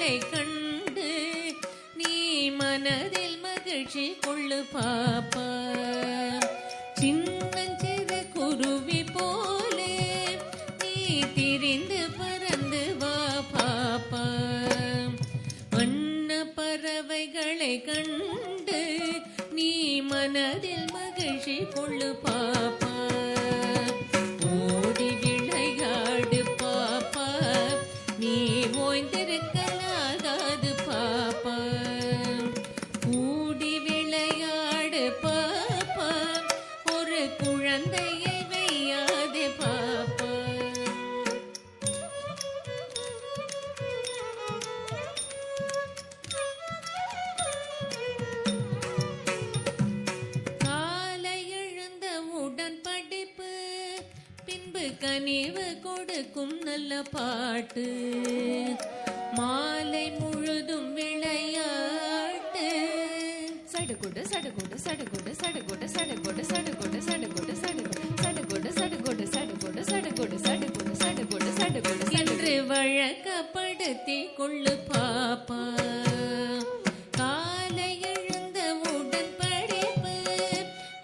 பறவைகளை கண்டு நீ மனதில் மகிழ்ச்சி கொள்ளு பாப்பா. சின்னஞ்சிறு குருவி போலே நீ திரிந்து பறந்து வா பாப்பா. வண்ண பறவைகளை கண்டு நீ மனதில் மகிழ்ச்சி கொள்ளு பாப்பா. ஓடி விளையாடு பாப்பா, நீ ஓய்ந்திருக்கலாகாது பாப்பா. கூடி விளையாடு பாப்பா, ஒரு குழந்தையை வையாதே பாப்பா. காலை எழுந்த உடன் படிப்பு, பின்பு கனிவு கொடுக்கும் நல்ல பாட்டு. மாலை முழுதும் விளையாட்டு. சடுகுடு சடுகுடு சடுகுடு சடுகுடு சடுகுடு சடுகுடு சடுகுடு சடுகுடு சடுகுடு சடுகுடு சடுகுடு சடுகுடு சடுகுடு சடுகுடு சடுகுடு என்று வழக்கப்படுத்தி கொள்ளு பாப்பா. காலை எழுந்த உடன் படிப்பு,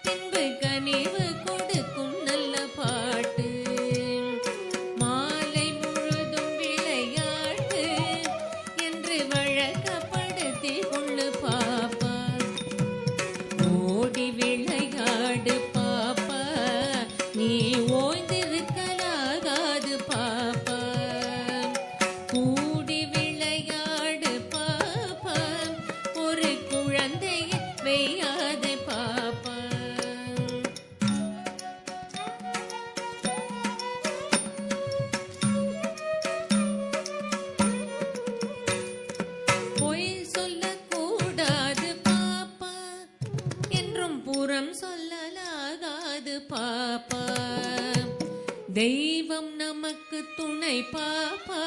பின்பு கனிவு கொடுக்கும் நல்ல பாட்டு. மாலை முழுதும் விளையாட்டு என்று வழக்கப்படுத்தி கொள்ளு பாப்பா. ஓடி விளையாடு பாப்பா, நீ ஓய்ந்திருக்கலாகாது பாப்பா. கூடி விளையாடு பாப்பா, ஒரு குழந்தையை வையாதே பாப்பா. பொய் சொல்லக்கூடாது பாப்பா, என்றும் புறம் சொல்லலாகாது பாப்பா. தெய்வம் நமக்கு துணை பாப்பா,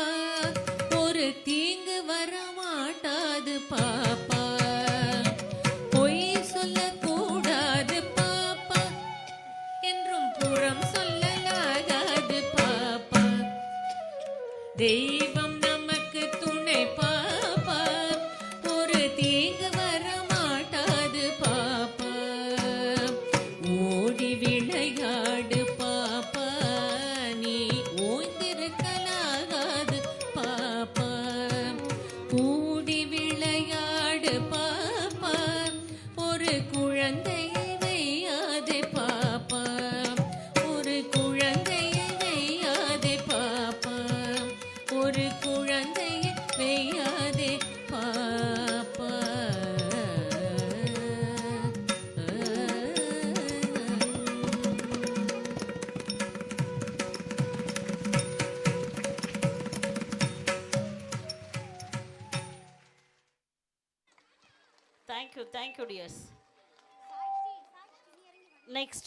ஒரு தீங்கு வரமாட்டாது பாப்பா. பொய் சொல்லக்கூடாது பாப்பா, என்றும் புறம் சொல்லலாகாது பாப்பா. தெய்வம் நமக்கு துணை பாப்பா, ஒரு தீங்கு வரமாட்டாது பாப்பா. ஓடி விளையாடு பாப்பா, நீ ஓய்ந்திருக்கலாகாது பாப்பா. கூடி விளையாடு பாப்பா, ஒரு குழந்தையை வையாதே பாப்பா. ஒரு குழந்தையை வையாதே பாப்பா. ஒரு குழந்தையை வையாதே பாப்பா. Thank you, dears. Next.